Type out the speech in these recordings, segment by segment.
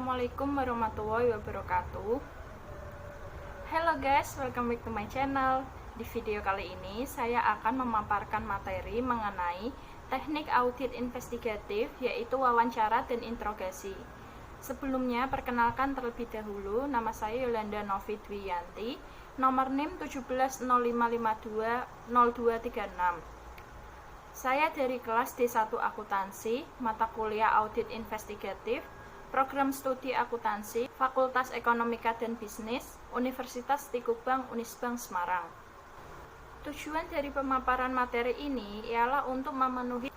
Assalamualaikum warahmatullahi wabarakatuh. Hello guys, welcome back to my channel. Di video kali ini saya akan memaparkan materi mengenai teknik audit investigatif, yaitu wawancara dan interogasi. Sebelumnya, perkenalkan terlebih dahulu, nama saya Yolanda Novi Dwiyanti, nomor NIM 1705520236. Saya dari kelas D1 Akuntansi, mata kuliah Audit Investigatif, Program Studi Akuntansi, Fakultas Ekonomika dan Bisnis, Universitas Tikubang, Unisbank Semarang. Tujuan dari pemaparan materi ini ialah untuk memenuhi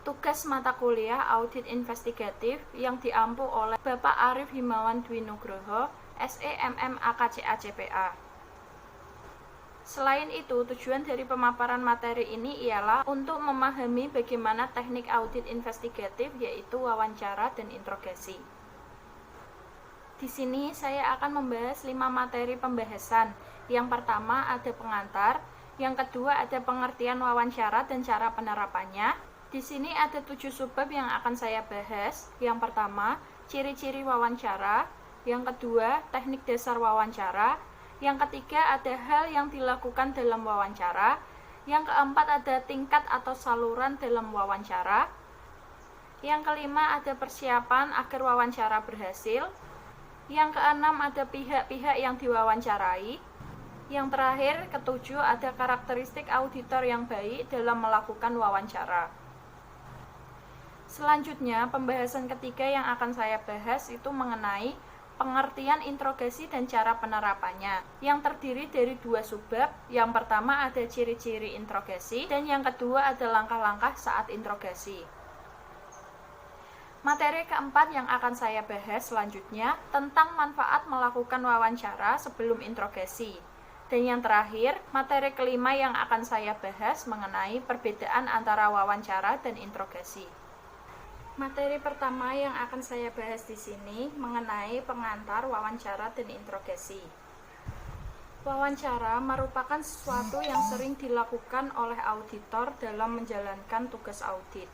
tugas mata kuliah Audit Investigatif yang diampu oleh Bapak Arif Himawan Dwi Nugroho, SE MM AKCA CPA. Selain itu, tujuan dari pemaparan materi ini ialah untuk memahami bagaimana teknik audit investigatif, yaitu wawancara dan interogasi. Di sini saya akan membahas 5 materi pembahasan. Yang pertama ada pengantar, yang kedua ada pengertian wawancara dan cara penerapannya. Di sini ada 7 subbab yang akan saya bahas. Yang pertama, ciri-ciri wawancara, yang kedua, teknik dasar wawancara, yang ketiga ada hal yang dilakukan dalam wawancara, yang keempat ada tingkat atau saluran dalam wawancara, yang kelima ada persiapan agar wawancara berhasil, yang keenam ada pihak-pihak yang diwawancarai, yang terakhir ketujuh ada karakteristik auditor yang baik dalam melakukan wawancara. Selanjutnya, pembahasan ketiga yang akan saya bahas itu mengenai pengertian interogasi dan cara penerapannya, yang terdiri dari 2 subbab. Yang pertama ada ciri-ciri interogasi, dan yang kedua ada langkah-langkah saat interogasi. Materi keempat yang akan saya bahas selanjutnya tentang manfaat melakukan wawancara sebelum interogasi. Dan yang terakhir, materi kelima yang akan saya bahas mengenai perbedaan antara wawancara dan interogasi. Materi pertama yang akan saya bahas di sini mengenai pengantar wawancara dan interogasi. Wawancara merupakan sesuatu yang sering dilakukan oleh auditor dalam menjalankan tugas audit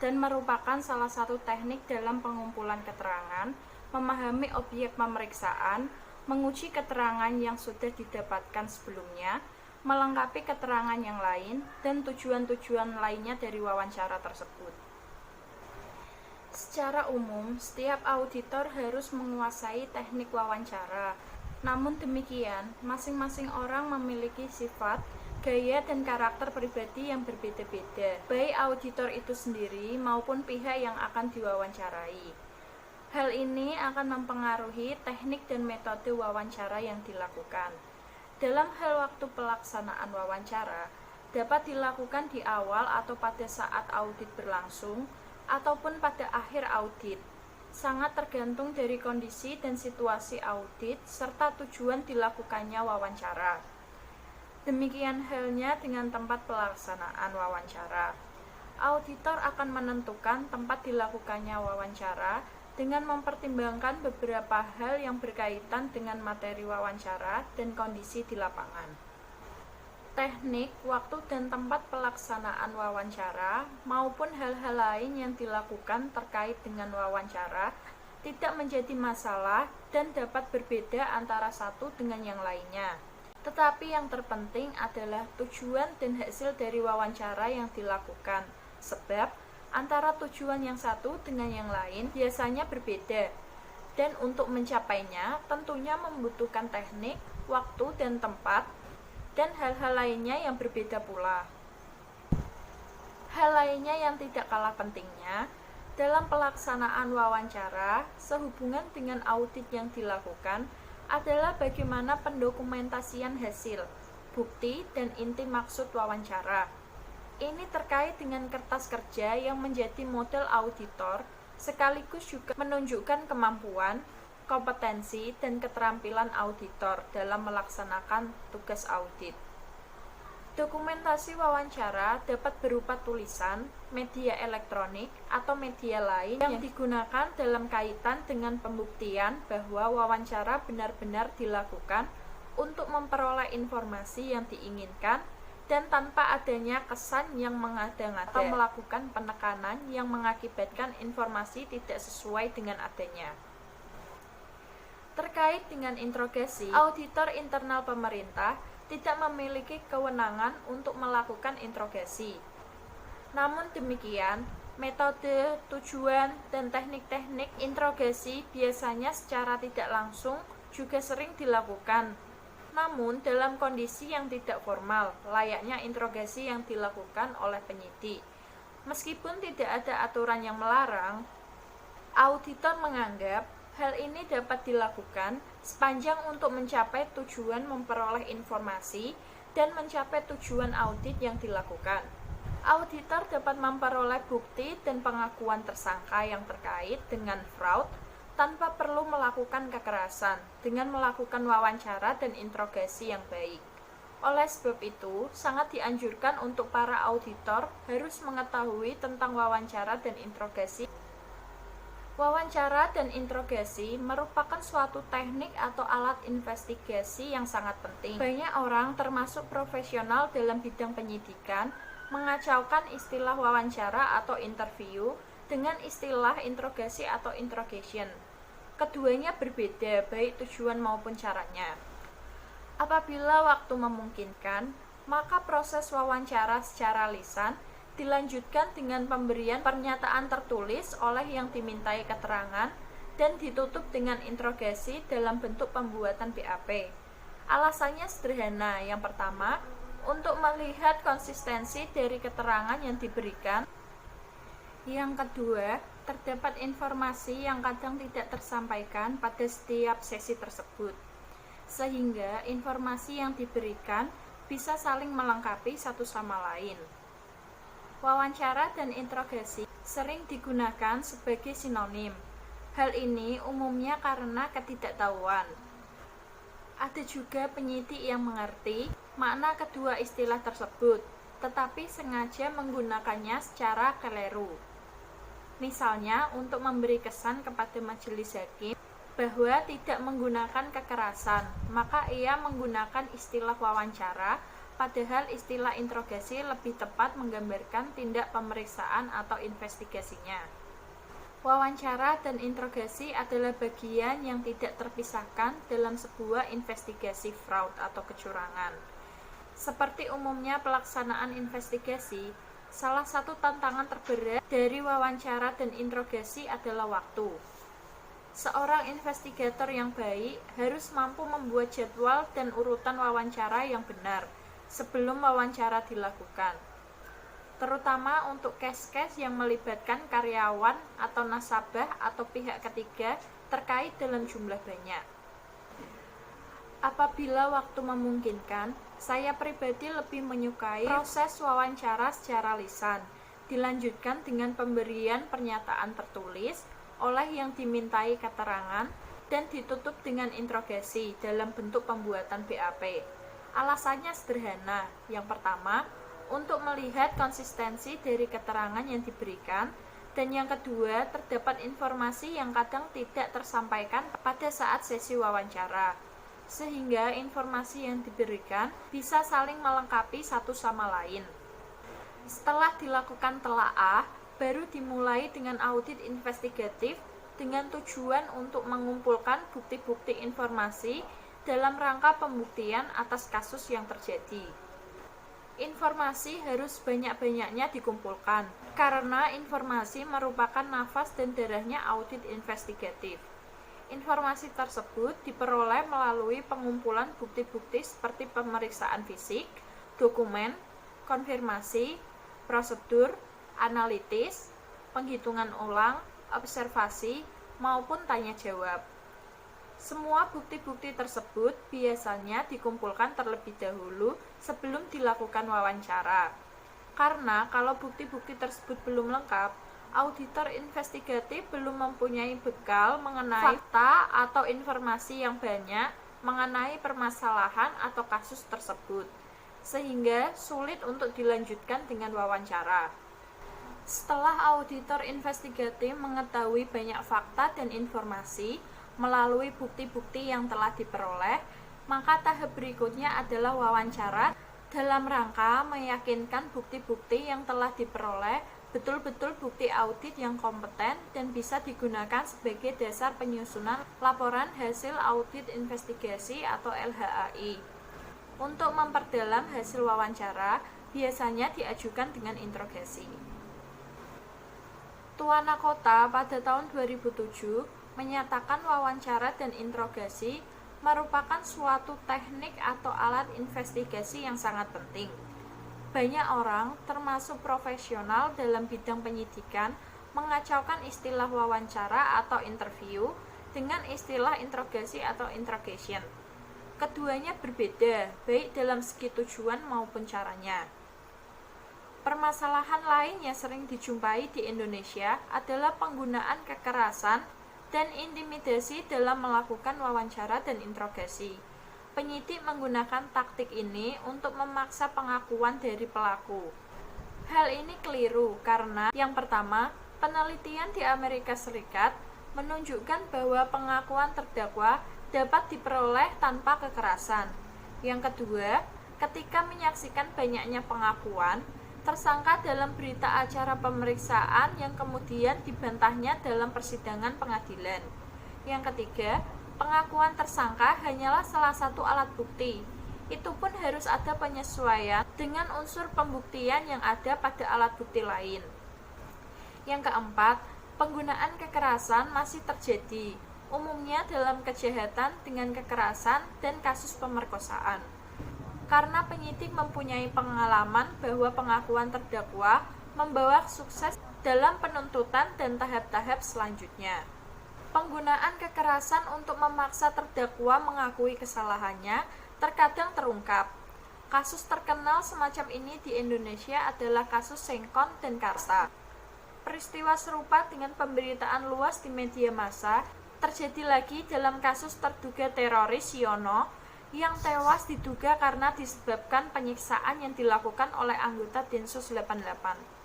dan merupakan salah satu teknik dalam pengumpulan keterangan, memahami objek pemeriksaan, menguji keterangan yang sudah didapatkan sebelumnya, melengkapi keterangan yang lain, dan tujuan-tujuan lainnya dari wawancara tersebut. Secara umum, setiap auditor harus menguasai teknik wawancara. Namun demikian, masing-masing orang memiliki sifat, gaya, dan karakter pribadi yang berbeda-beda, baik auditor itu sendiri maupun pihak yang akan diwawancarai. Hal ini akan mempengaruhi teknik dan metode wawancara yang dilakukan. Dalam hal waktu pelaksanaan wawancara, dapat dilakukan di awal atau pada saat audit berlangsung, ataupun pada akhir audit. Sangat tergantung dari kondisi dan situasi audit serta tujuan dilakukannya wawancara. Demikian halnya dengan tempat pelaksanaan wawancara. Auditor akan menentukan tempat dilakukannya wawancara dengan mempertimbangkan beberapa hal yang berkaitan dengan materi wawancara dan kondisi di lapangan. Teknik, waktu, dan tempat pelaksanaan wawancara maupun hal-hal lain yang dilakukan terkait dengan wawancara tidak menjadi masalah dan dapat berbeda antara satu dengan yang lainnya. Tetapi yang terpenting adalah tujuan dan hasil dari wawancara yang dilakukan, sebab antara tujuan yang satu dengan yang lain biasanya berbeda, dan untuk mencapainya tentunya membutuhkan teknik, waktu, dan tempat, dan hal-hal lainnya yang berbeda pula. Hal lainnya yang tidak kalah pentingnya dalam pelaksanaan wawancara sehubungan dengan audit yang dilakukan adalah bagaimana pendokumentasian hasil, bukti, dan inti maksud wawancara. Ini terkait dengan kertas kerja yang menjadi model auditor, sekaligus juga menunjukkan kemampuan, kompetensi, dan keterampilan auditor dalam melaksanakan tugas audit. Dokumentasi wawancara dapat berupa tulisan, media elektronik, atau media lain yang digunakan dalam kaitan dengan pembuktian bahwa wawancara benar-benar dilakukan untuk memperoleh informasi yang diinginkan dan tanpa adanya kesan yang mengada-ngada atau melakukan penekanan yang mengakibatkan informasi tidak sesuai dengan adanya. Terkait dengan interogasi, auditor internal pemerintah tidak memiliki kewenangan untuk melakukan interogasi. Namun demikian, metode, tujuan, dan teknik-teknik interogasi biasanya secara tidak langsung juga sering dilakukan. Namun dalam kondisi yang tidak formal, layaknya interogasi yang dilakukan oleh penyidik. Meskipun tidak ada aturan yang melarang, auditor menganggap hal ini dapat dilakukan sepanjang untuk mencapai tujuan memperoleh informasi dan mencapai tujuan audit yang dilakukan. Auditor dapat memperoleh bukti dan pengakuan tersangka yang terkait dengan fraud tanpa perlu melakukan kekerasan dengan melakukan wawancara dan interogasi yang baik. Oleh sebab itu, sangat dianjurkan untuk para auditor harus mengetahui tentang wawancara dan interogasi. Wawancara dan interogasi merupakan suatu teknik atau alat investigasi yang sangat penting. Banyak orang, termasuk profesional dalam bidang penyidikan, mengacaukan istilah wawancara atau interview dengan istilah interogasi atau interrogation. Keduanya berbeda, baik tujuan maupun caranya. Apabila waktu memungkinkan, maka proses wawancara secara lisan dilanjutkan dengan pemberian pernyataan tertulis oleh yang dimintai keterangan dan ditutup dengan interogasi dalam bentuk pembuatan BAP. Alasannya sederhana. Yang pertama, untuk melihat konsistensi dari keterangan yang diberikan. Yang kedua, terdapat informasi yang kadang tidak tersampaikan pada setiap sesi tersebut, sehingga informasi yang diberikan bisa saling melengkapi satu sama lain. Wawancara dan interogasi sering digunakan sebagai sinonim. Hal ini umumnya karena ketidaktahuan. Ada juga penyidik yang mengerti makna kedua istilah tersebut, tetapi sengaja menggunakannya secara keliru. Misalnya, untuk memberi kesan kepada majelis hakim bahwa tidak menggunakan kekerasan, maka ia menggunakan istilah wawancara, padahal istilah interogasi lebih tepat menggambarkan tindak pemeriksaan atau investigasinya. Wawancara dan interogasi adalah bagian yang tidak terpisahkan dalam sebuah investigasi fraud atau kecurangan. Seperti umumnya pelaksanaan investigasi, salah satu tantangan terberat dari wawancara dan interogasi adalah waktu. Seorang investigator yang baik harus mampu membuat jadwal dan urutan wawancara yang benar sebelum wawancara dilakukan, terutama untuk case-case yang melibatkan karyawan atau nasabah atau pihak ketiga terkait dalam jumlah banyak. Apabila waktu memungkinkan, saya pribadi lebih menyukai proses wawancara secara lisan, dilanjutkan dengan pemberian pernyataan tertulis oleh yang dimintai keterangan dan ditutup dengan interogasi dalam bentuk pembuatan BAP. Alasannya sederhana. Yang pertama, untuk melihat konsistensi dari keterangan yang diberikan, dan yang kedua, terdapat informasi yang kadang tidak tersampaikan pada saat sesi wawancara, sehingga informasi yang diberikan bisa saling melengkapi satu sama lain. Setelah dilakukan telaah, baru dimulai dengan audit investigatif dengan tujuan untuk mengumpulkan bukti-bukti informasi dalam rangka pembuktian atas kasus yang terjadi. Informasi harus banyak-banyaknya dikumpulkan, karena informasi merupakan nafas dan darahnya audit investigatif. Informasi tersebut diperoleh melalui pengumpulan bukti-bukti seperti pemeriksaan fisik, dokumen, konfirmasi, prosedur, analitis, penghitungan ulang, observasi, maupun tanya jawab. Semua bukti-bukti tersebut biasanya dikumpulkan terlebih dahulu sebelum dilakukan wawancara. Karena kalau bukti-bukti tersebut belum lengkap, auditor investigatif belum mempunyai bekal mengenai fakta atau informasi yang banyak mengenai permasalahan atau kasus tersebut, sehingga sulit untuk dilanjutkan dengan wawancara. Setelah auditor investigatif mengetahui banyak fakta dan informasi melalui bukti-bukti yang telah diperoleh, maka tahap berikutnya adalah wawancara dalam rangka meyakinkan bukti-bukti yang telah diperoleh betul-betul bukti audit yang kompeten dan bisa digunakan sebagai dasar penyusunan laporan hasil audit investigasi atau LHAI. Untuk memperdalam hasil wawancara, biasanya diajukan dengan interogasi. Tuana Kota pada tahun 2007 menyatakan wawancara dan interogasi merupakan suatu teknik atau alat investigasi yang sangat penting. Banyak orang, termasuk profesional dalam bidang penyidikan, mengacaukan istilah wawancara atau interview dengan istilah interogasi atau interrogation. Keduanya berbeda, baik dalam segi tujuan maupun caranya. Permasalahan lain yang sering dijumpai di Indonesia adalah penggunaan kekerasan dan intimidasi dalam melakukan wawancara dan interogasi. Penyidik menggunakan taktik ini untuk memaksa pengakuan dari pelaku. Hal ini keliru karena yang pertama, penelitian di Amerika Serikat menunjukkan bahwa pengakuan terdakwa dapat diperoleh tanpa kekerasan. Yang kedua, ketika menyaksikan banyaknya pengakuan, tersangka dalam berita acara pemeriksaan yang kemudian dibantahnya dalam persidangan pengadilan. Yang ketiga, pengakuan tersangka hanyalah salah satu alat bukti. Itu pun harus ada penyesuaian dengan unsur pembuktian yang ada pada alat bukti lain. Yang keempat, penggunaan kekerasan masih terjadi, umumnya dalam kejahatan dengan kekerasan dan kasus pemerkosaan. Karena penyidik mempunyai pengalaman bahwa pengakuan terdakwa membawa sukses dalam penuntutan dan tahap-tahap selanjutnya. Penggunaan kekerasan untuk memaksa terdakwa mengakui kesalahannya terkadang terungkap. Kasus terkenal semacam ini di Indonesia adalah kasus Sengkon dan Karsa. Peristiwa serupa dengan pemberitaan luas di media massa terjadi lagi dalam kasus terduga teroris Yono yang tewas diduga karena disebabkan penyiksaan yang dilakukan oleh anggota Densus 88.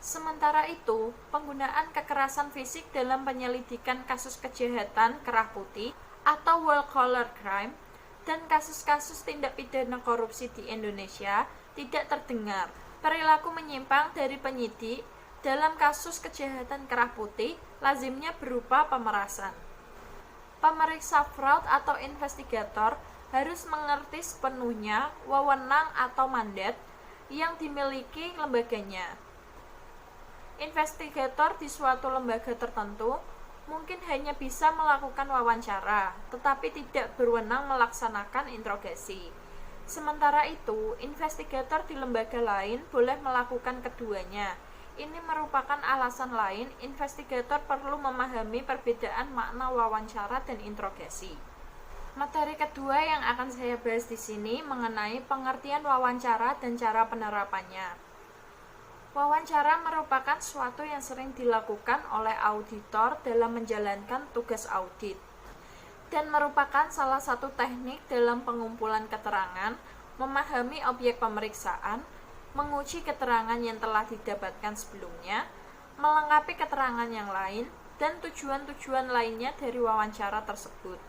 Sementara itu, penggunaan kekerasan fisik dalam penyelidikan kasus kejahatan kerah putih atau white collar crime dan kasus-kasus tindak pidana korupsi di Indonesia tidak terdengar. Perilaku menyimpang dari penyidik dalam kasus kejahatan kerah putih lazimnya berupa pemerasan. Pemeriksa fraud atau investigator harus mengerti sepenuhnya wewenang atau mandat yang dimiliki lembaganya. Investigator di suatu lembaga tertentu mungkin hanya bisa melakukan wawancara, tetapi tidak berwenang melaksanakan interogasi. Sementara itu, investigator di lembaga lain boleh melakukan keduanya. Ini merupakan alasan lain investigator perlu memahami perbedaan makna wawancara dan interogasi. Materi kedua yang akan saya bahas di sini mengenai pengertian wawancara dan cara penerapannya. Wawancara merupakan suatu yang sering dilakukan oleh auditor dalam menjalankan tugas audit dan merupakan salah satu teknik dalam pengumpulan keterangan, memahami objek pemeriksaan, menguji keterangan yang telah didapatkan sebelumnya, melengkapi keterangan yang lain, dan tujuan-tujuan lainnya dari wawancara tersebut.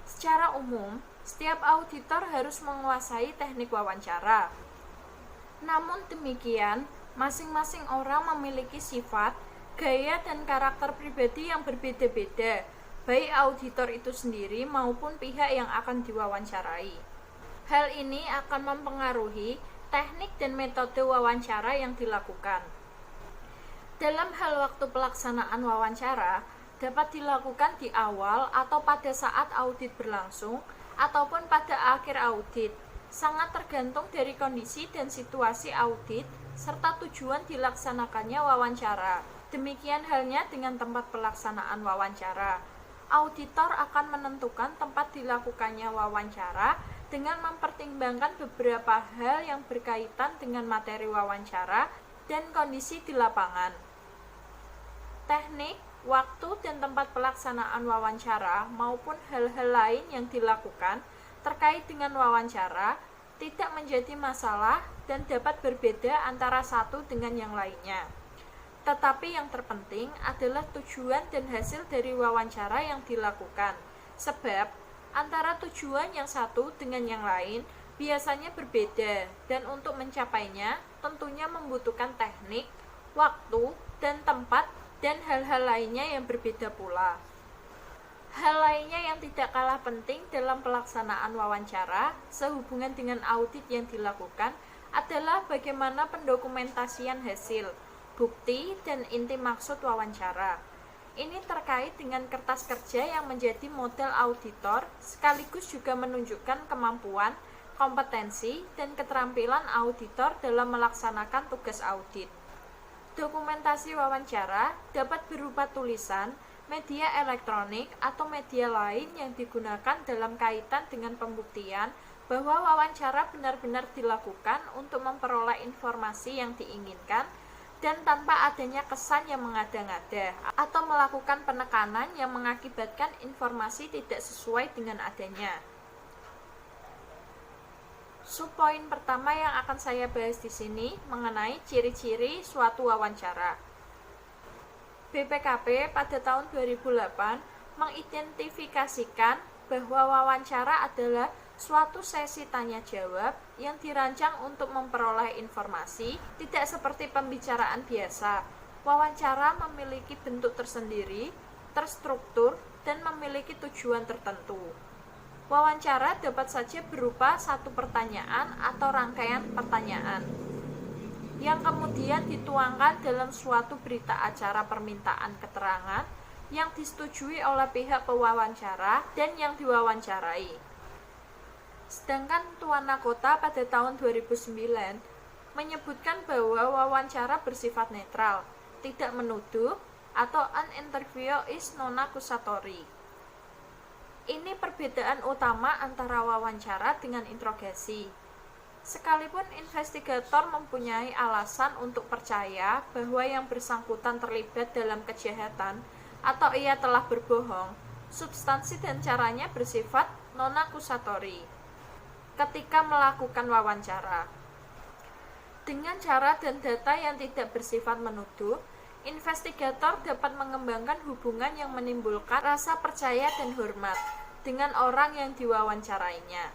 Secara umum, setiap auditor harus menguasai teknik wawancara. Namun demikian, masing-masing orang memiliki sifat, gaya, dan karakter pribadi yang berbeda-beda, baik auditor itu sendiri maupun pihak yang akan diwawancarai. Hal ini akan mempengaruhi teknik dan metode wawancara yang dilakukan. Dalam hal waktu pelaksanaan wawancara, dapat dilakukan di awal atau pada saat audit berlangsung, ataupun pada akhir audit. Sangat tergantung dari kondisi dan situasi audit serta tujuan dilaksanakannya wawancara. Demikian halnya dengan tempat pelaksanaan wawancara. Auditor akan menentukan tempat dilakukannya wawancara dengan mempertimbangkan beberapa hal yang berkaitan dengan materi wawancara dan kondisi di lapangan. Teknik, waktu, dan tempat pelaksanaan wawancara maupun hal-hal lain yang dilakukan terkait dengan wawancara tidak menjadi masalah dan dapat berbeda antara satu dengan yang lainnya. Tetapi yang terpenting adalah tujuan dan hasil dari wawancara yang dilakukan, sebab antara tujuan yang satu dengan yang lain biasanya berbeda dan untuk mencapainya tentunya membutuhkan teknik, waktu, dan tempat, dan hal-hal lainnya yang berbeda pula. Hal lainnya yang tidak kalah penting dalam pelaksanaan wawancara sehubungan dengan audit yang dilakukan adalah bagaimana pendokumentasian hasil, bukti, dan inti maksud wawancara. Ini terkait dengan kertas kerja yang menjadi model auditor, sekaligus juga menunjukkan kemampuan, kompetensi, dan keterampilan auditor dalam melaksanakan tugas audit. Dokumentasi wawancara dapat berupa tulisan, media elektronik, atau media lain yang digunakan dalam kaitan dengan pembuktian bahwa wawancara benar-benar dilakukan untuk memperoleh informasi yang diinginkan dan tanpa adanya kesan yang mengada-ngada atau melakukan penekanan yang mengakibatkan informasi tidak sesuai dengan adanya. Subpoin pertama yang akan saya bahas di sini mengenai ciri-ciri suatu wawancara. BPKP pada tahun 2008 mengidentifikasikan bahwa wawancara adalah suatu sesi tanya-jawab yang dirancang untuk memperoleh informasi, tidak seperti pembicaraan biasa. Wawancara memiliki bentuk tersendiri, terstruktur, dan memiliki tujuan tertentu. Wawancara dapat saja berupa satu pertanyaan atau rangkaian pertanyaan yang kemudian dituangkan dalam suatu berita acara permintaan keterangan yang disetujui oleh pihak pewawancara dan yang diwawancarai. Sedangkan Tuana Kota pada tahun 2009 menyebutkan bahwa wawancara bersifat netral, tidak menuduh, atau an interview is non accusatory. Ini perbedaan utama antara wawancara dengan interogasi. Sekalipun investigator mempunyai alasan untuk percaya bahwa yang bersangkutan terlibat dalam kejahatan atau ia telah berbohong, substansi dan caranya bersifat non accusatory ketika melakukan wawancara. Dengan cara dan data yang tidak bersifat menuduh, investigator dapat mengembangkan hubungan yang menimbulkan rasa percaya dan hormat dengan orang yang diwawancarainya.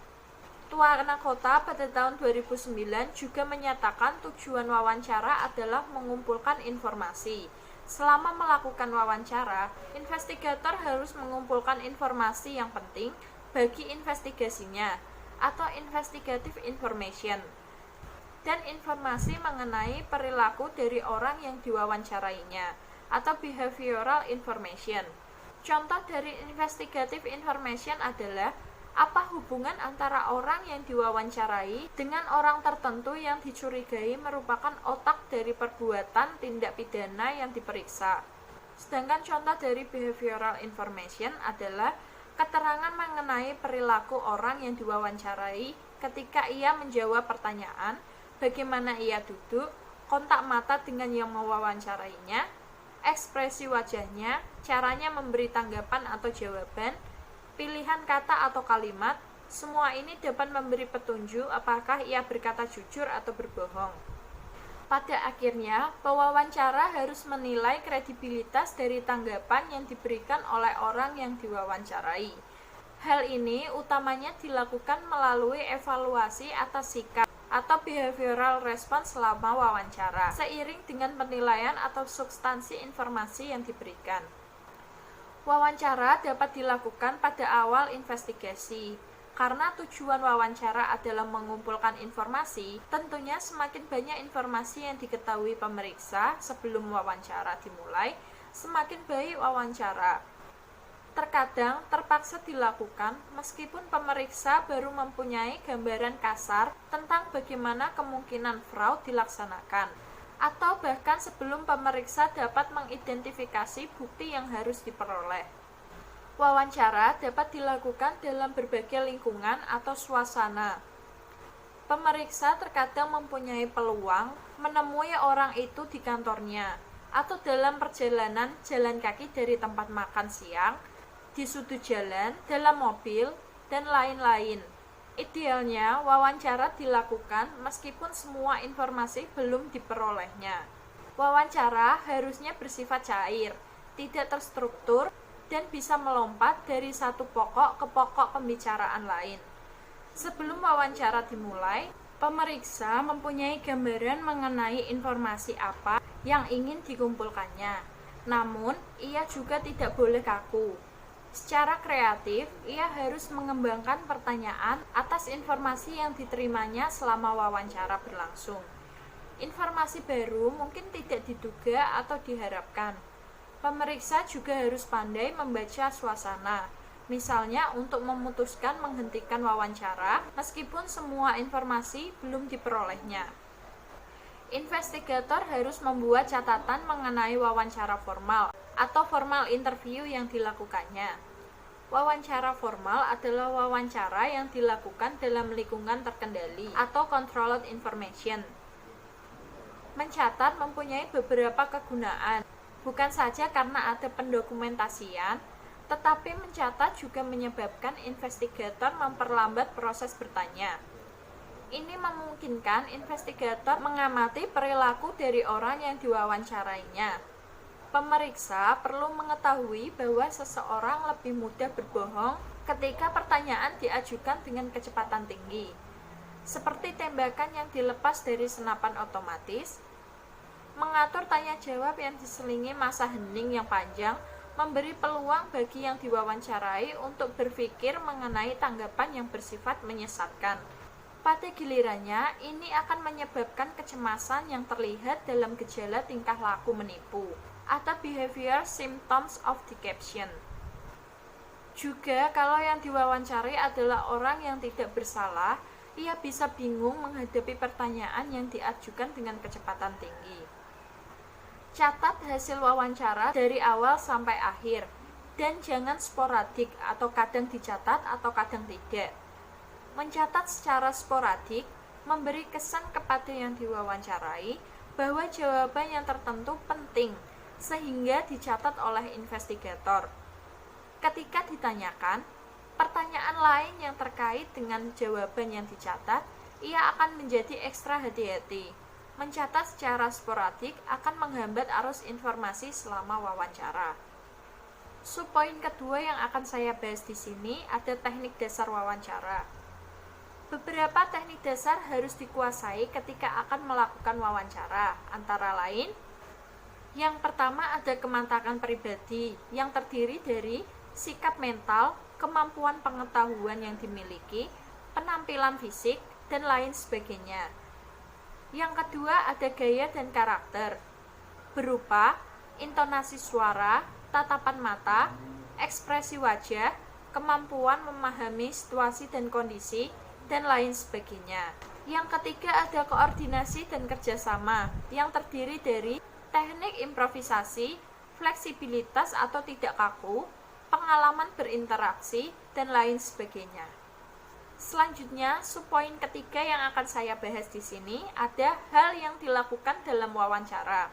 Tuana Kota pada tahun 2009 juga menyatakan tujuan wawancara adalah mengumpulkan informasi. Selama melakukan wawancara, investigator harus mengumpulkan informasi yang penting bagi investigasinya, atau investigative information, dan informasi mengenai perilaku dari orang yang diwawancarainya, atau behavioral information. Contoh dari investigative information adalah apa hubungan antara orang yang diwawancarai dengan orang tertentu yang dicurigai merupakan otak dari perbuatan tindak pidana yang diperiksa. Sedangkan contoh dari behavioral information adalah keterangan mengenai perilaku orang yang diwawancarai ketika ia menjawab pertanyaan, bagaimana ia duduk, kontak mata dengan yang mewawancarainya, ekspresi wajahnya, caranya memberi tanggapan atau jawaban, pilihan kata atau kalimat. Semua ini dapat memberi petunjuk apakah ia berkata jujur atau berbohong. Pada akhirnya, pewawancara harus menilai kredibilitas dari tanggapan yang diberikan oleh orang yang diwawancarai. Hal ini utamanya dilakukan melalui evaluasi atas sikap atau behavioral response selama wawancara, seiring dengan penilaian atau substansi informasi yang diberikan. Wawancara dapat dilakukan pada awal investigasi. Karena tujuan wawancara adalah mengumpulkan informasi, tentunya semakin banyak informasi yang diketahui pemeriksa sebelum wawancara dimulai, semakin baik wawancara. Terkadang terpaksa dilakukan meskipun pemeriksa baru mempunyai gambaran kasar tentang bagaimana kemungkinan fraud dilaksanakan, atau bahkan sebelum pemeriksa dapat mengidentifikasi bukti yang harus diperoleh. Wawancara dapat dilakukan dalam berbagai lingkungan atau suasana. Pemeriksa terkadang mempunyai peluang menemui orang itu di kantornya, atau dalam perjalanan jalan kaki dari tempat makan siang, di sudut jalan, dalam mobil, dan lain-lain. Idealnya, wawancara dilakukan meskipun semua informasi belum diperolehnya. Wawancara harusnya bersifat cair, tidak terstruktur, dan bisa melompat dari satu pokok ke pokok pembicaraan lain. Sebelum wawancara dimulai, pemeriksa mempunyai gambaran mengenai informasi apa yang ingin dikumpulkannya. Namun, ia juga tidak boleh kaku. Secara kreatif, ia harus mengembangkan pertanyaan atas informasi yang diterimanya selama wawancara berlangsung. Informasi baru mungkin tidak diduga atau diharapkan. Pemeriksa juga harus pandai membaca suasana, misalnya untuk memutuskan menghentikan wawancara meskipun semua informasi belum diperolehnya. Investigator harus membuat catatan mengenai wawancara formal atau formal interview yang dilakukannya. Wawancara formal adalah wawancara yang dilakukan dalam lingkungan terkendali atau controlled information. Mencatat mempunyai beberapa kegunaan, bukan saja karena ada pendokumentasian, tetapi mencatat juga menyebabkan investigator memperlambat proses bertanya. Ini memungkinkan investigator mengamati perilaku dari orang yang diwawancarainya. Pemeriksa perlu mengetahui bahwa seseorang lebih mudah berbohong ketika pertanyaan diajukan dengan kecepatan tinggi, seperti tembakan yang dilepas dari senapan otomatis. Mengatur tanya jawab yang diselingi masa hening yang panjang memberi peluang bagi yang diwawancarai untuk berpikir mengenai tanggapan yang bersifat menyesatkan. Pada gilirannya, ini akan menyebabkan kecemasan yang terlihat dalam gejala tingkah laku menipu atau behavior symptoms of deception. Juga, kalau yang diwawancari adalah orang yang tidak bersalah, ia bisa bingung menghadapi pertanyaan yang diajukan dengan kecepatan tinggi. Catat hasil wawancara dari awal sampai akhir, dan jangan sporadik atau kadang dicatat atau kadang tidak. Mencatat secara sporadik memberi kesan kepada yang diwawancarai bahwa jawaban yang tertentu penting, sehingga dicatat oleh investigator. Ketika ditanyakan pertanyaan lain yang terkait dengan jawaban yang dicatat, ia akan menjadi ekstra hati-hati. Mencatat secara sporadik akan menghambat arus informasi selama wawancara. Subpoin kedua yang akan saya bahas di sini ada teknik dasar wawancara. Beberapa teknik dasar harus dikuasai ketika akan melakukan wawancara, antara lain: yang pertama ada kemantapan pribadi yang terdiri dari sikap mental, kemampuan pengetahuan yang dimiliki, penampilan fisik, dan lain sebagainya. Yang kedua ada gaya dan karakter, berupa intonasi suara, tatapan mata, ekspresi wajah, kemampuan memahami situasi dan kondisi, dan lain sebagainya. Yang ketiga ada koordinasi dan kerjasama, yang terdiri dari teknik improvisasi, fleksibilitas atau tidak kaku, pengalaman berinteraksi, dan lain sebagainya. Selanjutnya, subpoin ketiga yang akan saya bahas di sini ada hal yang dilakukan dalam wawancara.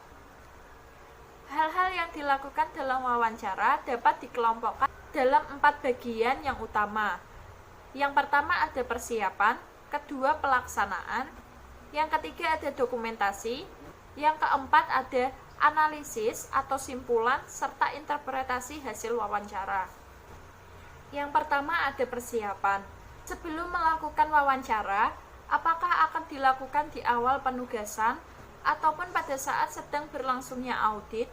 Hal-hal yang dilakukan dalam wawancara dapat dikelompokkan dalam 4 bagian yang utama. Yang pertama ada persiapan, kedua pelaksanaan, yang ketiga ada dokumentasi, yang keempat ada analisis atau simpulan, serta interpretasi hasil wawancara. Yang pertama ada persiapan. Sebelum melakukan wawancara, apakah akan dilakukan di awal penugasan, ataupun pada saat sedang berlangsungnya audit,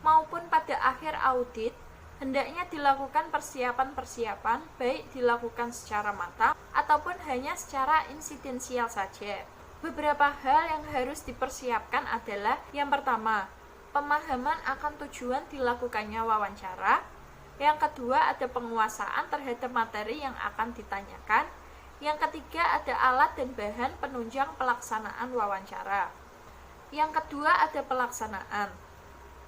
maupun pada akhir audit, hendaknya dilakukan persiapan-persiapan, baik dilakukan secara matang, ataupun hanya secara insidensial saja. Beberapa hal yang harus dipersiapkan adalah: yang pertama, pemahaman akan tujuan dilakukannya wawancara. Yang kedua ada penguasaan terhadap materi yang akan ditanyakan. Yang ketiga ada alat dan bahan penunjang pelaksanaan wawancara. Yang kedua ada pelaksanaan.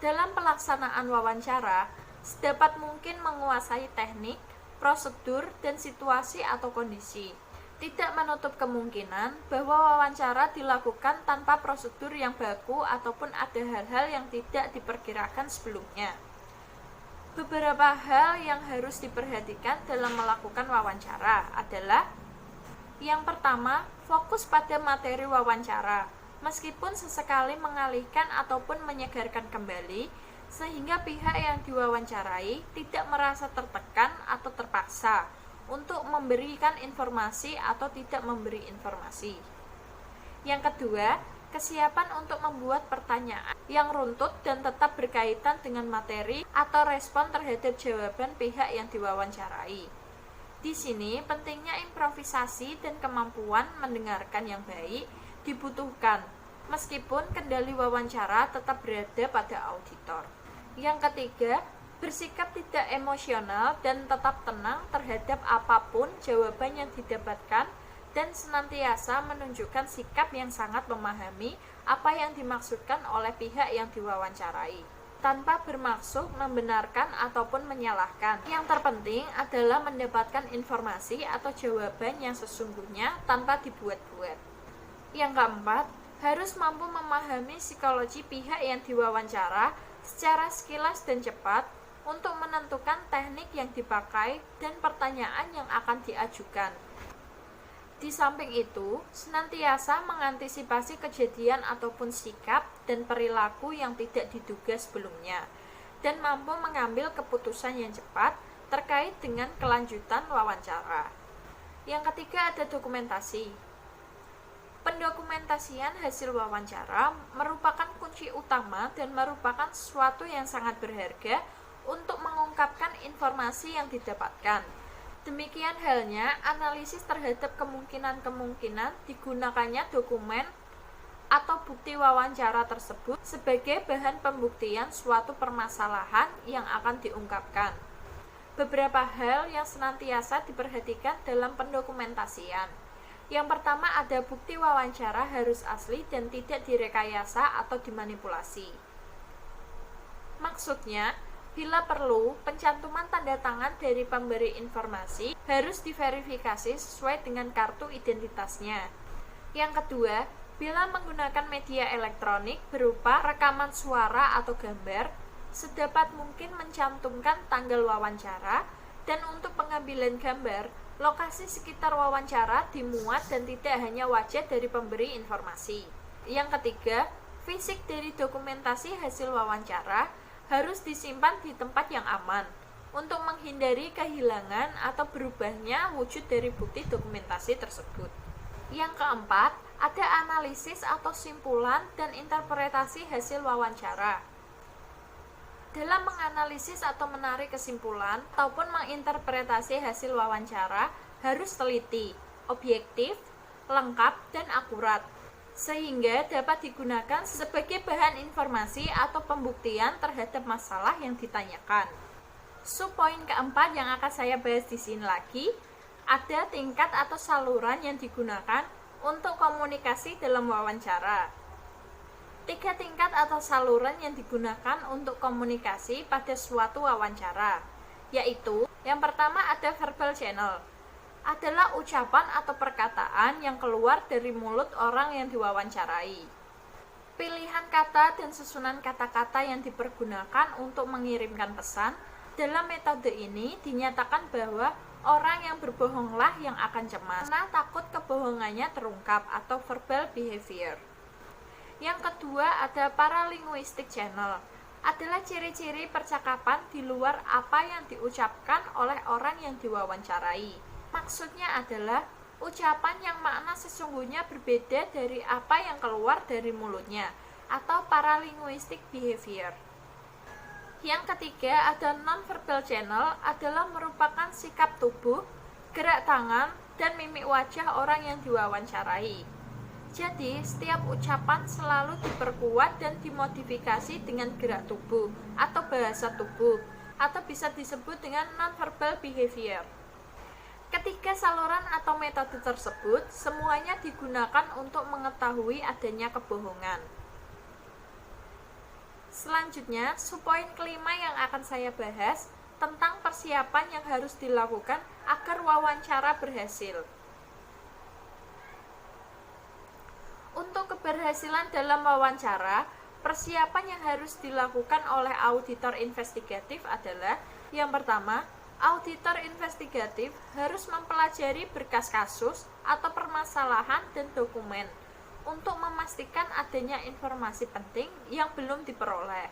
Dalam pelaksanaan wawancara, sedapat mungkin menguasai teknik, prosedur, dan situasi atau kondisi. Tidak menutup kemungkinan bahwa wawancara dilakukan tanpa prosedur yang baku ataupun ada hal-hal yang tidak diperkirakan sebelumnya. Beberapa hal yang harus diperhatikan dalam melakukan wawancara adalah: yang pertama, fokus pada materi wawancara, meskipun sesekali mengalihkan ataupun menyegarkan kembali, sehingga pihak yang diwawancarai tidak merasa tertekan atau terpaksa untuk memberikan informasi atau tidak memberi informasi. Yang kedua, kesiapan untuk membuat pertanyaan yang runtut dan tetap berkaitan dengan materi atau respon terhadap jawaban pihak yang diwawancarai. Di sini pentingnya improvisasi dan kemampuan mendengarkan yang baik dibutuhkan, meskipun kendali wawancara tetap berada pada auditor. Yang ketiga, bersikap tidak emosional dan tetap tenang terhadap apapun jawaban yang didapatkan dan senantiasa menunjukkan sikap yang sangat memahami apa yang dimaksudkan oleh pihak yang diwawancarai, tanpa bermaksud membenarkan ataupun menyalahkan. Yang terpenting adalah mendapatkan informasi atau jawaban yang sesungguhnya tanpa dibuat-buat. Yang keempat, harus mampu memahami psikologi pihak yang diwawancara secara sekilas dan cepat untuk menentukan teknik yang dipakai dan pertanyaan yang akan diajukan. Di samping itu, senantiasa mengantisipasi kejadian ataupun sikap dan perilaku yang tidak diduga sebelumnya, dan mampu mengambil keputusan yang cepat terkait dengan kelanjutan wawancara. Yang ketiga ada dokumentasi. Pendokumentasian hasil wawancara merupakan kunci utama dan merupakan sesuatu yang sangat berharga untuk mengungkapkan informasi yang didapatkan. Demikian halnya analisis terhadap kemungkinan-kemungkinan digunakannya dokumen atau bukti wawancara tersebut sebagai bahan pembuktian suatu permasalahan yang akan diungkapkan. Beberapa hal yang senantiasa diperhatikan dalam pendokumentasian. Yang pertama ada bukti wawancara harus asli dan tidak direkayasa atau dimanipulasi. Maksudnya, bila perlu, pencantuman tanda tangan dari pemberi informasi harus diverifikasi sesuai dengan kartu identitasnya. Yang kedua, bila menggunakan media elektronik berupa rekaman suara atau gambar, sedapat mungkin mencantumkan tanggal wawancara, dan untuk pengambilan gambar, lokasi sekitar wawancara dimuat dan tidak hanya wajah dari pemberi informasi. Yang ketiga, fisik dari dokumentasi hasil wawancara harus disimpan di tempat yang aman untuk menghindari kehilangan atau berubahnya wujud dari bukti dokumentasi tersebut. Yang keempat, ada analisis atau simpulan dan interpretasi hasil wawancara. Dalam menganalisis atau menarik kesimpulan ataupun menginterpretasi hasil wawancara harus teliti, objektif, lengkap, dan akurat, sehingga dapat digunakan sebagai bahan informasi atau pembuktian terhadap masalah yang ditanyakan. Subpoin keempat yang akan saya bahas di sini lagi, ada tingkat atau saluran yang digunakan untuk komunikasi dalam wawancara. 3 tingkat atau saluran yang digunakan untuk komunikasi pada suatu wawancara, yaitu yang pertama ada verbal channel, adalah ucapan atau perkataan yang keluar dari mulut orang yang diwawancarai. Pilihan kata dan susunan kata-kata yang dipergunakan untuk mengirimkan pesan, dalam metode ini dinyatakan bahwa orang yang berbohonglah yang akan cemas karena takut kebohongannya terungkap atau verbal behavior. Yang kedua ada paralinguistic channel, adalah ciri-ciri percakapan di luar apa yang diucapkan oleh orang yang diwawancarai. Maksudnya adalah ucapan yang makna sesungguhnya berbeda dari apa yang keluar dari mulutnya, atau paralinguistic behavior. Yang ketiga ada non-verbal channel, adalah merupakan sikap tubuh, gerak tangan, dan mimik wajah orang yang diwawancarai. Jadi, setiap ucapan selalu diperkuat dan dimodifikasi dengan gerak tubuh atau bahasa tubuh, atau bisa disebut dengan non-verbal behavior. Ketiga saluran atau metode tersebut semuanya digunakan untuk mengetahui adanya kebohongan. Selanjutnya, subpoin kelima yang akan saya bahas tentang persiapan yang harus dilakukan agar wawancara berhasil. Untuk keberhasilan dalam wawancara, persiapan yang harus dilakukan oleh auditor investigatif adalah yang pertama, auditor investigatif harus mempelajari berkas kasus atau permasalahan dan dokumen untuk memastikan adanya informasi penting yang belum diperoleh.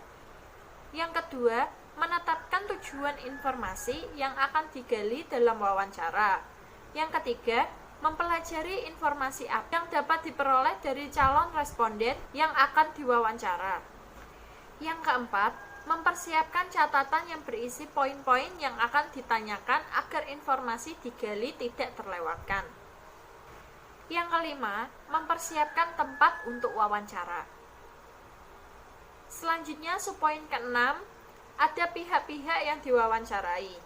Yang kedua, menetapkan tujuan informasi yang akan digali dalam wawancara. Yang ketiga, mempelajari informasi apa yang dapat diperoleh dari calon responden yang akan diwawancara. Yang keempat, mempersiapkan catatan yang berisi poin-poin yang akan ditanyakan agar informasi digali tidak terlewatkan. Yang kelima, mempersiapkan tempat untuk wawancara. Selanjutnya, subpoin keenam, ada pihak-pihak yang diwawancarai.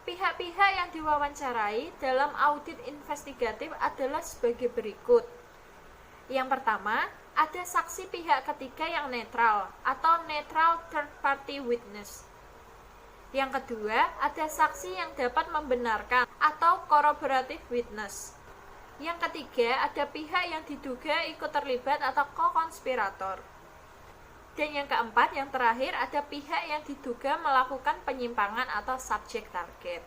Pihak-pihak yang diwawancarai dalam audit investigatif adalah sebagai berikut. Yang pertama, ada saksi pihak ketiga yang netral atau neutral third party witness. Yang kedua, ada saksi yang dapat membenarkan atau corroborative witness. Yang ketiga, ada pihak yang diduga ikut terlibat atau co-konspirator. Dan yang keempat, yang terakhir, ada pihak yang diduga melakukan penyimpangan atau subjek target.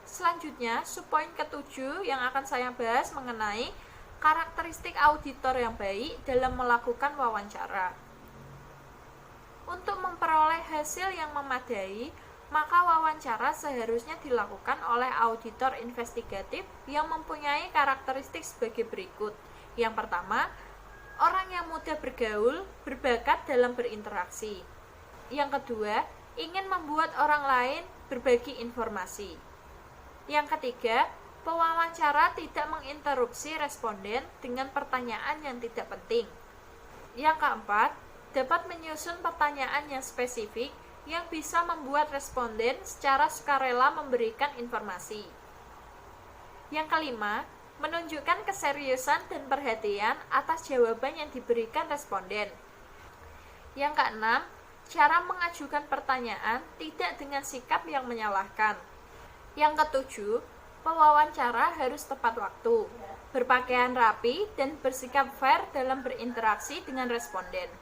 Selanjutnya, subpoin ketujuh yang akan saya bahas mengenai karakteristik auditor yang baik dalam melakukan wawancara. Untuk memperoleh hasil yang memadai, maka wawancara seharusnya dilakukan oleh auditor investigatif yang mempunyai karakteristik sebagai berikut. Yang pertama, orang yang mudah bergaul, berbakat dalam berinteraksi. Yang kedua, ingin membuat orang lain berbagi informasi. Yang ketiga, pewawancara tidak menginterupsi responden dengan pertanyaan yang tidak penting. Yang keempat, dapat menyusun pertanyaan yang spesifik yang bisa membuat responden secara sukarela memberikan informasi. Yang kelima, menunjukkan keseriusan dan perhatian atas jawaban yang diberikan responden. Yang keenam, cara mengajukan pertanyaan tidak dengan sikap yang menyalahkan. Yang ketujuh, pewawancara harus tepat waktu, berpakaian rapi, dan bersikap fair dalam berinteraksi dengan responden.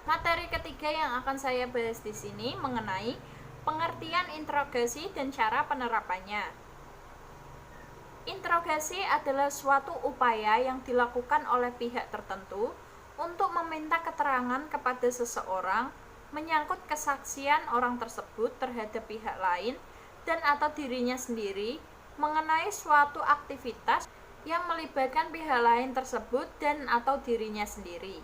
Materi ketiga yang akan saya bahas di sini mengenai pengertian interogasi dan cara penerapannya. Interogasi adalah suatu upaya yang dilakukan oleh pihak tertentu untuk meminta keterangan kepada seseorang menyangkut kesaksian orang tersebut terhadap pihak lain dan atau dirinya sendiri mengenai suatu aktivitas yang melibatkan pihak lain tersebut dan atau dirinya sendiri.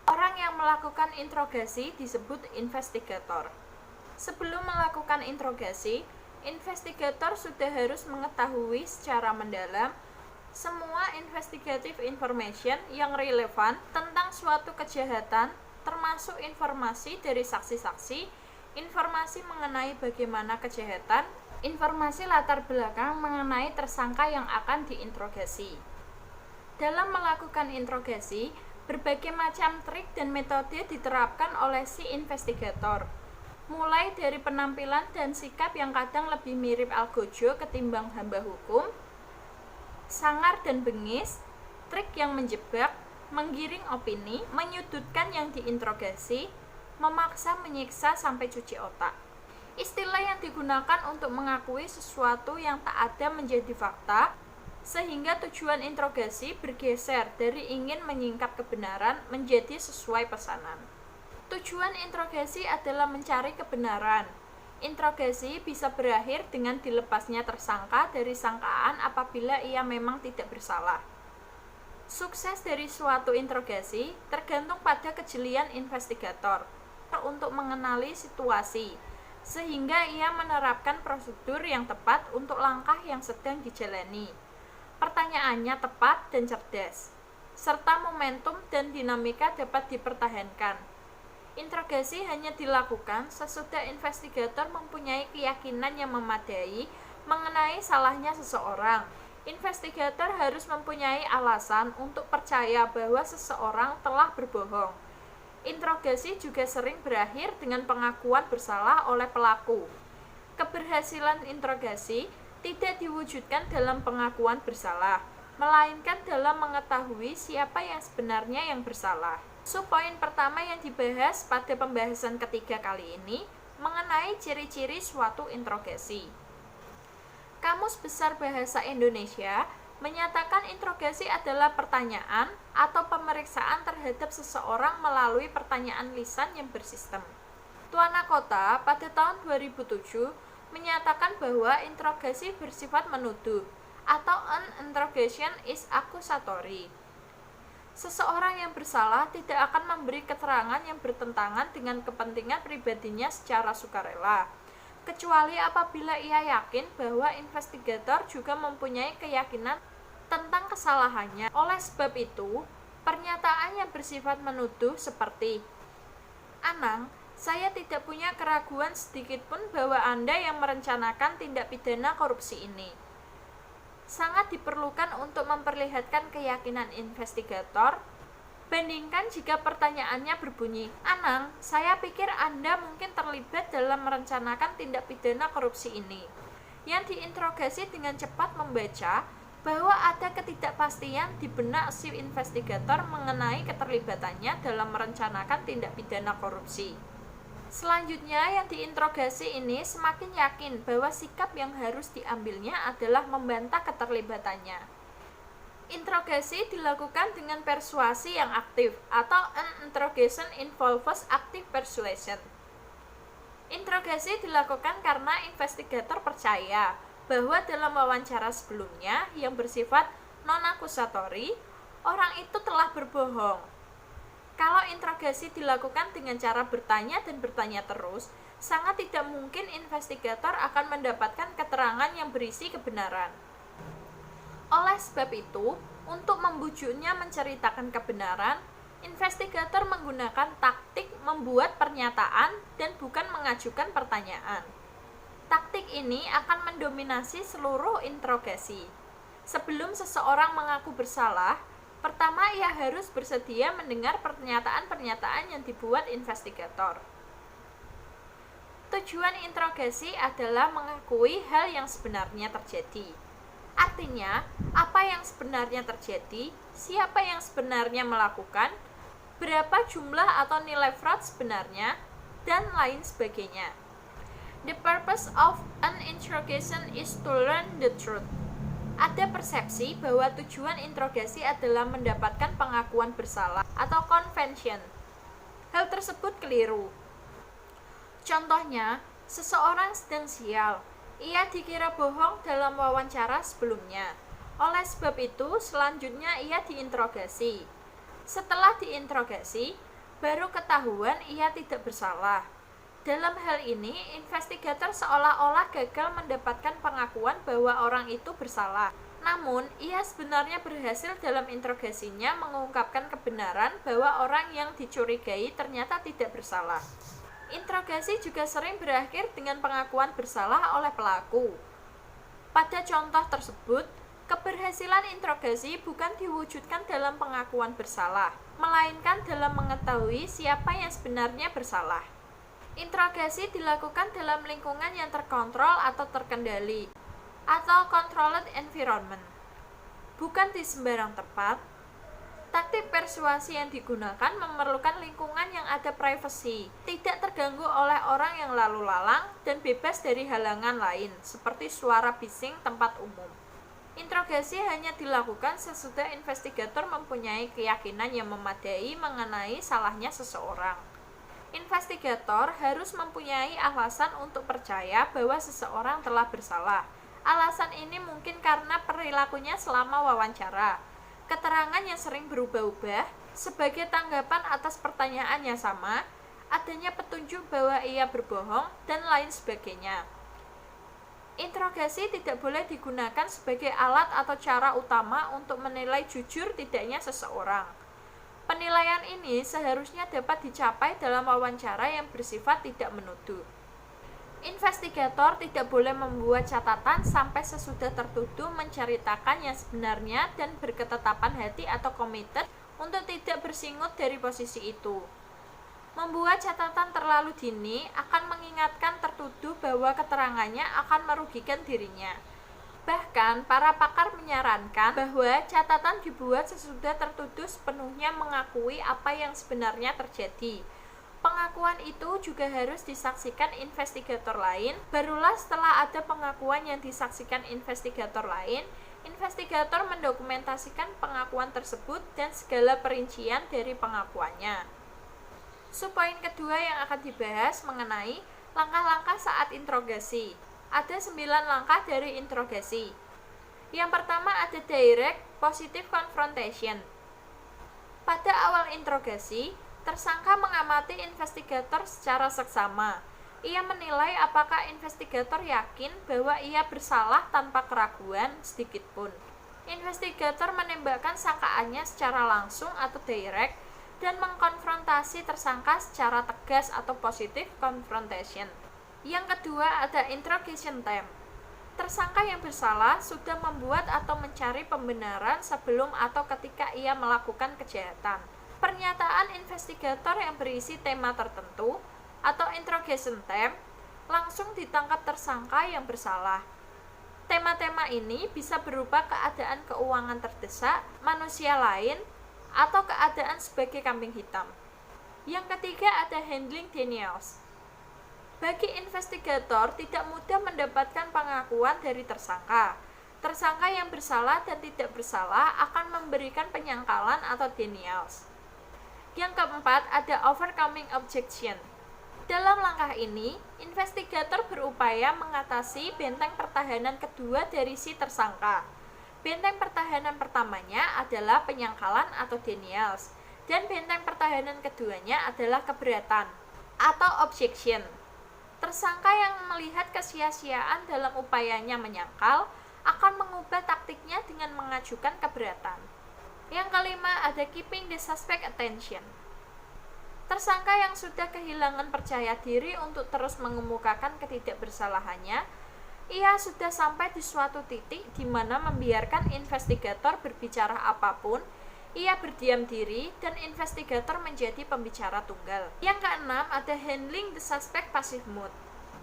Orang yang melakukan interogasi disebut investigator. Sebelum melakukan interogasi, investigator sudah harus mengetahui secara mendalam semua investigative information yang relevan tentang suatu kejahatan, termasuk informasi dari saksi-saksi, informasi mengenai bagaimana kejahatan, informasi latar belakang mengenai tersangka yang akan diinterogasi. Dalam melakukan interogasi, berbagai macam trik dan metode diterapkan oleh si investigator, mulai dari penampilan dan sikap yang kadang lebih mirip algojo ketimbang hamba hukum, sangar dan bengis, trik yang menjebak, menggiring opini, menyudutkan yang diinterogasi, memaksa menyiksa sampai cuci otak. Istilah yang digunakan untuk mengakui sesuatu yang tak ada menjadi fakta, sehingga tujuan interogasi bergeser dari ingin menyingkap kebenaran menjadi sesuai pesanan. Tujuan interogasi adalah mencari kebenaran. Interogasi bisa berakhir dengan dilepasnya tersangka dari sangkaan apabila ia memang tidak bersalah. Sukses dari suatu interogasi tergantung pada kejelian investigator untuk mengenali situasi, sehingga ia menerapkan prosedur yang tepat untuk langkah yang sedang dijalani. Pertanyaannya tepat dan cerdas, serta momentum dan dinamika dapat dipertahankan. Interogasi hanya dilakukan sesudah investigator mempunyai keyakinan yang memadai mengenai salahnya seseorang. Investigator harus mempunyai alasan untuk percaya bahwa seseorang telah berbohong. Interogasi juga sering berakhir dengan pengakuan bersalah oleh pelaku. Keberhasilan interogasi tidak diwujudkan dalam pengakuan bersalah, melainkan dalam mengetahui siapa yang sebenarnya yang bersalah. Subpoin pertama yang dibahas pada pembahasan ketiga kali ini mengenai ciri-ciri suatu interogasi. Kamus Besar Bahasa Indonesia menyatakan interogasi adalah pertanyaan atau pemeriksaan terhadap seseorang melalui pertanyaan lisan yang bersistem. Tuana Kota pada tahun 2007 menyatakan bahwa interogasi bersifat menuduh atau an interrogation is accusatory. Seseorang yang bersalah tidak akan memberi keterangan yang bertentangan dengan kepentingan pribadinya secara sukarela, kecuali apabila ia yakin bahwa investigator juga mempunyai keyakinan tentang kesalahannya. Oleh sebab itu, pernyataan yang bersifat menuduh seperti, "Anang, saya tidak punya keraguan sedikitpun bahwa Anda yang merencanakan tindak pidana korupsi ini," sangat diperlukan untuk memperlihatkan keyakinan investigator. Bandingkan jika pertanyaannya berbunyi, "Anang, saya pikir Anda mungkin terlibat dalam merencanakan tindak pidana korupsi ini." Yang diinterogasi dengan cepat membaca bahwa ada ketidakpastian di benak si investigator mengenai keterlibatannya dalam merencanakan tindak pidana korupsi. Selanjutnya, yang diinterogasi ini semakin yakin bahwa sikap yang harus diambilnya adalah membantah keterlibatannya. Interogasi dilakukan dengan persuasi yang aktif, atau an interrogation involves active persuasion. Interogasi dilakukan karena investigator percaya bahwa dalam wawancara sebelumnya yang bersifat non-accusatory, orang itu telah berbohong. Kalau interogasi dilakukan dengan cara bertanya dan bertanya terus, sangat tidak mungkin investigator akan mendapatkan keterangan yang berisi kebenaran. Oleh sebab itu, untuk membujuknya menceritakan kebenaran, investigator menggunakan taktik membuat pernyataan dan bukan mengajukan pertanyaan. Taktik ini akan mendominasi seluruh interogasi. Sebelum seseorang mengaku bersalah, pertama, ia harus bersedia mendengar pernyataan-pernyataan yang dibuat investigator. Tujuan interogasi adalah mengakui hal yang sebenarnya terjadi. Artinya, apa yang sebenarnya terjadi, siapa yang sebenarnya melakukan, berapa jumlah atau nilai fraud sebenarnya, dan lain sebagainya. The purpose of an interrogation is to learn the truth. Ada persepsi bahwa tujuan interogasi adalah mendapatkan pengakuan bersalah atau confession. Hal tersebut keliru. Contohnya, seseorang sedang sial. Ia dikira bohong dalam wawancara sebelumnya. Oleh sebab itu, selanjutnya ia diinterogasi. Setelah diinterogasi, baru ketahuan ia tidak bersalah. Dalam hal ini, investigator seolah-olah gagal mendapatkan pengakuan bahwa orang itu bersalah. Namun, ia sebenarnya berhasil dalam interogasinya mengungkapkan kebenaran bahwa orang yang dicurigai ternyata tidak bersalah. Interogasi juga sering berakhir dengan pengakuan bersalah oleh pelaku. Pada contoh tersebut, keberhasilan interogasi bukan diwujudkan dalam pengakuan bersalah, melainkan dalam mengetahui siapa yang sebenarnya bersalah. Interogasi dilakukan dalam lingkungan yang terkontrol atau terkendali, atau controlled environment, bukan di sembarang tempat. Taktik persuasi yang digunakan memerlukan lingkungan yang ada privasi, tidak terganggu oleh orang yang lalu lalang, dan bebas dari halangan lain, seperti suara bising tempat umum. Interogasi hanya dilakukan sesudah investigator mempunyai keyakinan yang memadai mengenai salahnya seseorang. Investigator harus mempunyai alasan untuk percaya bahwa seseorang telah bersalah. Alasan ini mungkin karena perilakunya selama wawancara, keterangan yang sering berubah-ubah sebagai tanggapan atas pertanyaan yang sama, adanya petunjuk bahwa ia berbohong, dan lain sebagainya. Interogasi tidak boleh digunakan sebagai alat atau cara utama untuk menilai jujur tidaknya seseorang. Penilaian ini seharusnya dapat dicapai dalam wawancara yang bersifat tidak menuduh. Investigator tidak boleh membuat catatan sampai sesudah tertuduh menceritakan yang sebenarnya dan berketetapan hati atau committed untuk tidak bersingut dari posisi itu. Membuat catatan terlalu dini akan mengingatkan tertuduh bahwa keterangannya akan merugikan dirinya. Bahkan, para pakar menyarankan bahwa catatan dibuat sesudah tertuduh sepenuhnya mengakui apa yang sebenarnya terjadi. Pengakuan itu juga harus disaksikan investigator lain. Barulah setelah ada pengakuan yang disaksikan investigator lain, investigator mendokumentasikan pengakuan tersebut dan segala perincian dari pengakuannya. Subpoin kedua yang akan dibahas mengenai langkah-langkah saat interogasi. Ada 9 langkah dari interogasi. Yang pertama ada direct positive confrontation. Pada awal interogasi, tersangka mengamati investigator secara seksama. Ia menilai apakah investigator yakin bahwa ia bersalah tanpa keraguan sedikitpun. Investigator menembakkan sangkaannya secara langsung atau direct dan mengkonfrontasi tersangka secara tegas atau positive confrontation. Yang kedua ada interrogation time. Tersangka yang bersalah sudah membuat atau mencari pembenaran sebelum atau ketika ia melakukan kejahatan. Pernyataan investigator yang berisi tema tertentu atau interrogation time langsung ditangkap tersangka yang bersalah. Tema-tema ini bisa berupa keadaan keuangan terdesak, manusia lain, atau keadaan sebagai kambing hitam. Yang ketiga ada handling denials. Bagi investigator tidak mudah mendapatkan pengakuan dari tersangka. Tersangka yang bersalah dan tidak bersalah akan memberikan penyangkalan atau denials. Yang keempat ada overcoming objection. Dalam langkah ini, investigator berupaya mengatasi benteng pertahanan kedua dari si tersangka. Benteng pertahanan pertamanya adalah penyangkalan atau denials, dan benteng pertahanan keduanya adalah keberatan atau objection. Tersangka yang melihat kesia-siaan dalam upayanya menyangkal akan mengubah taktiknya dengan mengajukan keberatan. Yang kelima ada keeping the suspect attention. Tersangka yang sudah kehilangan percaya diri untuk terus mengemukakan ketidakbersalahannya, ia sudah sampai di suatu titik di mana membiarkan investigator berbicara apapun, ia berdiam diri dan investigator menjadi pembicara tunggal. Yang keenam ada handling the suspect passive mood.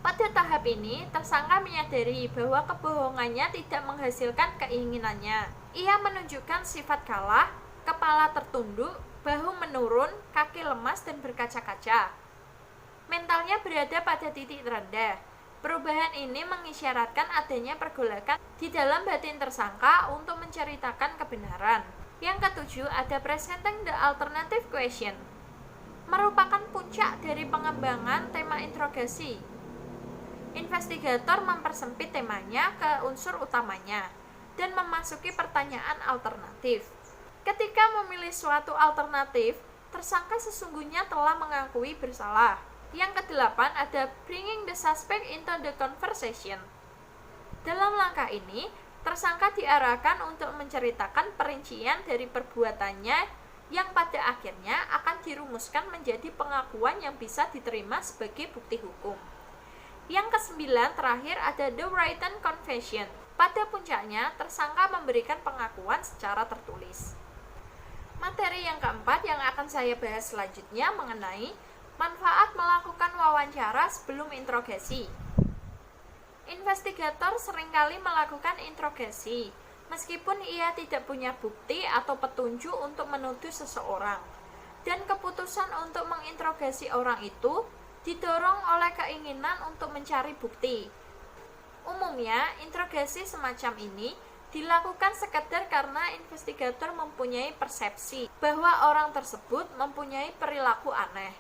Pada tahap ini, tersangka menyadari bahwa kebohongannya tidak menghasilkan keinginannya. Ia menunjukkan sifat kalah, kepala tertunduk, bahu menurun, kaki lemas dan berkaca-kaca. Mentalnya berada pada titik terendah. Perubahan ini mengisyaratkan adanya pergolakan di dalam batin tersangka untuk menceritakan kebenaran. Yang ketujuh ada presenting the alternative question. Merupakan puncak dari pengembangan tema interogasi. Investigator mempersempit temanya ke unsur utamanya dan memasuki pertanyaan alternatif. Ketika memilih suatu alternatif, tersangka sesungguhnya telah mengakui bersalah. Yang kedelapan ada bringing the suspect into the conversation. Dalam langkah ini, tersangka diarahkan untuk menceritakan perincian dari perbuatannya yang pada akhirnya akan dirumuskan menjadi pengakuan yang bisa diterima sebagai bukti hukum. Yang kesembilan terakhir ada the written confession. Pada puncaknya, tersangka memberikan pengakuan secara tertulis. Materi yang keempat yang akan saya bahas selanjutnya mengenai manfaat melakukan wawancara sebelum interogasi. Investigator seringkali melakukan interogasi, meskipun ia tidak punya bukti atau petunjuk untuk menuduh seseorang. Dan keputusan untuk menginterogasi orang itu didorong oleh keinginan untuk mencari bukti. Umumnya, interogasi semacam ini dilakukan sekedar karena investigator mempunyai persepsi bahwa orang tersebut mempunyai perilaku aneh.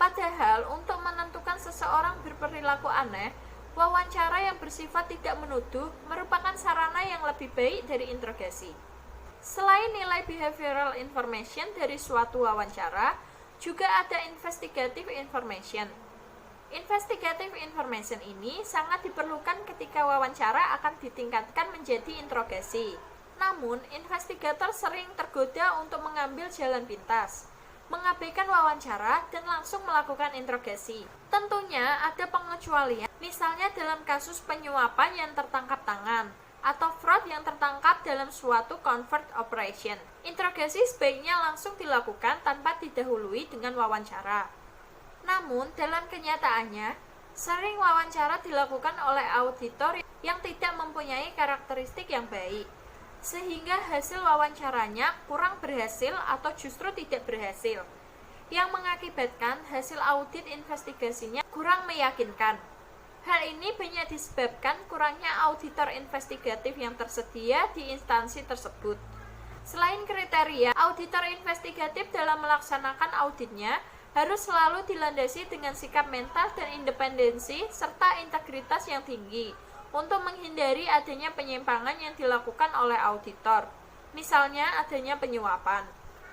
Padahal untuk menentukan seseorang berperilaku aneh, wawancara yang bersifat tidak menuduh merupakan sarana yang lebih baik dari interogasi. Selain nilai behavioral information dari suatu wawancara, juga ada investigative information. Investigative information ini sangat diperlukan ketika wawancara akan ditingkatkan menjadi interogasi. Namun, investigator sering tergoda untuk mengambil jalan pintas, mengabaikan wawancara dan langsung melakukan interogasi. Tentunya ada pengecualian, misalnya dalam kasus penyuapan yang tertangkap tangan atau fraud yang tertangkap dalam suatu covert operation. Interogasi sebaiknya langsung dilakukan tanpa didahului dengan wawancara. Namun, dalam kenyataannya, sering wawancara dilakukan oleh auditor yang tidak mempunyai karakteristik yang baik, sehingga hasil wawancaranya kurang berhasil atau justru tidak berhasil, yang mengakibatkan hasil audit investigasinya kurang meyakinkan. Hal ini banyak disebabkan kurangnya auditor investigatif yang tersedia di instansi tersebut. Selain kriteria, auditor investigatif dalam melaksanakan auditnya harus selalu dilandasi dengan sikap mental dan independensi serta integritas yang tinggi untuk menghindari adanya penyimpangan yang dilakukan oleh auditor, misalnya adanya penyuapan.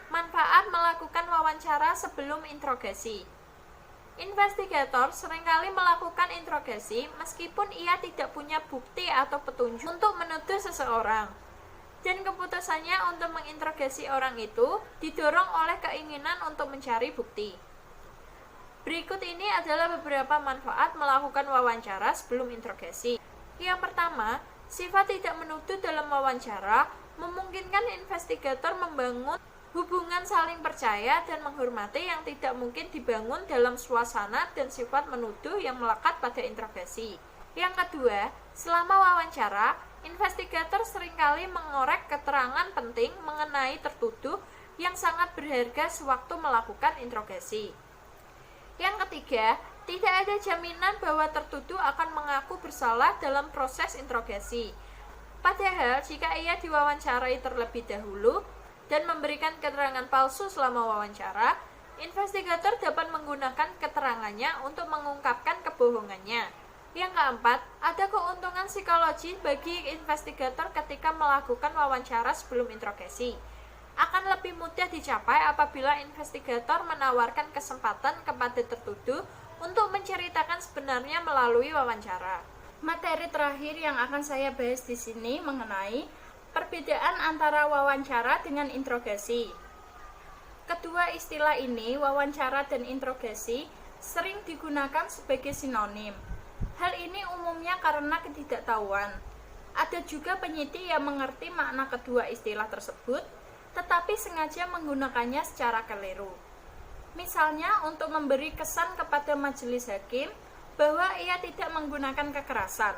Manfaat melakukan wawancara sebelum interogasi. Investigator seringkali melakukan interogasi meskipun ia tidak punya bukti atau petunjuk untuk menuduh seseorang. Dan keputusannya untuk menginterogasi orang itu didorong oleh keinginan untuk mencari bukti. Berikut ini adalah beberapa manfaat melakukan wawancara sebelum interogasi. Yang pertama, sifat tidak menuduh dalam wawancara memungkinkan investigator membangun hubungan saling percaya dan menghormati yang tidak mungkin dibangun dalam suasana dan sifat menuduh yang melekat pada interogasi. Yang kedua, selama wawancara, investigator seringkali mengorek keterangan penting mengenai tertuduh yang sangat berharga sewaktu melakukan interogasi. Yang ketiga, tidak ada jaminan bahwa tertuduh akan mengaku bersalah dalam proses interogasi. Padahal, jika ia diwawancarai terlebih dahulu dan memberikan keterangan palsu selama wawancara, investigator dapat menggunakan keterangannya untuk mengungkapkan kebohongannya. Yang keempat, ada keuntungan psikologi bagi investigator ketika melakukan wawancara sebelum interogasi. Akan lebih mudah dicapai apabila investigator menawarkan kesempatan kepada tertuduh untuk menceritakan sebenarnya melalui wawancara. Materi terakhir yang akan saya bahas di sini mengenai perbedaan antara wawancara dengan interogasi. Kedua istilah ini, wawancara dan interogasi, sering digunakan sebagai sinonim. Hal ini umumnya karena ketidaktahuan. Ada juga penyidik yang mengerti makna kedua istilah tersebut, tetapi sengaja menggunakannya secara keliru. Misalnya untuk memberi kesan kepada majelis hakim bahwa ia tidak menggunakan kekerasan,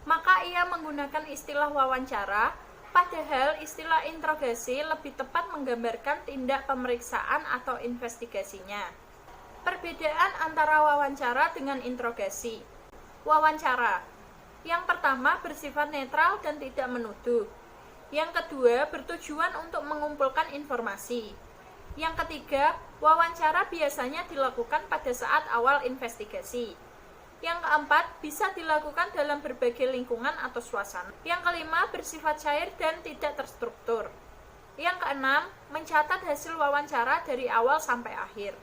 maka ia menggunakan istilah wawancara. Padahal istilah interogasi lebih tepat menggambarkan tindak pemeriksaan atau investigasinya. Perbedaan antara wawancara dengan interogasi. Wawancara. Yang pertama bersifat netral dan tidak menuduh. Yang kedua bertujuan untuk mengumpulkan informasi. Yang ketiga, wawancara biasanya dilakukan pada saat awal investigasi. Yang keempat, bisa dilakukan dalam berbagai lingkungan atau suasana. Yang kelima, bersifat cair dan tidak terstruktur. Yang keenam, mencatat hasil wawancara dari awal sampai akhir.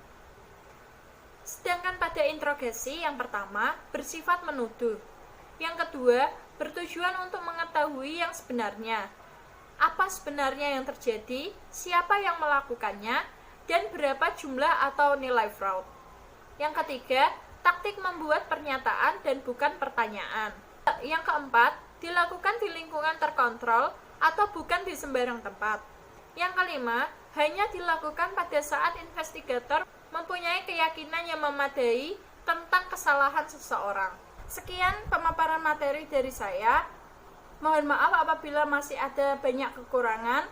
Sedangkan pada interogasi yang pertama, bersifat menuduh. Yang kedua, bertujuan untuk mengetahui yang sebenarnya. Apa sebenarnya yang terjadi, siapa yang melakukannya, dan berapa jumlah atau nilai fraud. Yang ketiga, taktik membuat pernyataan dan bukan pertanyaan. Yang keempat, dilakukan di lingkungan terkontrol atau bukan di sembarang tempat. Yang kelima, hanya dilakukan pada saat investigator mempunyai keyakinan yang memadai tentang kesalahan seseorang. Sekian pemaparan materi dari saya. Mohon maaf apabila masih ada banyak kekurangan,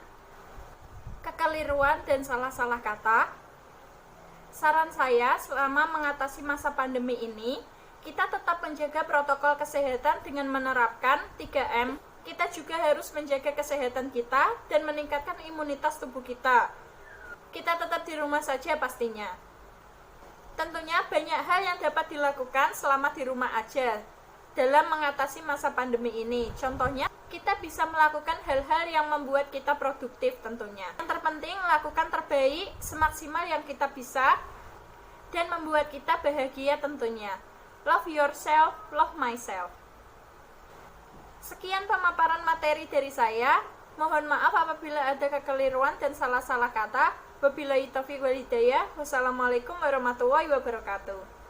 kekeliruan, dan salah-salah kata. Saran saya, selama mengatasi masa pandemi ini, kita tetap menjaga protokol kesehatan dengan menerapkan 3M. Kita juga harus menjaga kesehatan kita dan meningkatkan imunitas tubuh kita. Kita tetap di rumah saja pastinya. Tentunya banyak hal yang dapat dilakukan selama di rumah aja dalam mengatasi masa pandemi ini. Contohnya, kita bisa melakukan hal-hal yang membuat kita produktif tentunya. Yang terpenting, lakukan terbaik semaksimal yang kita bisa dan membuat kita bahagia tentunya. Love yourself, love myself. Sekian pemaparan materi dari saya. Mohon maaf apabila ada kekeliruan dan salah-salah kata. Wabillahi taufiq wal hidayah. Wassalamualaikum warahmatullahi wabarakatuh.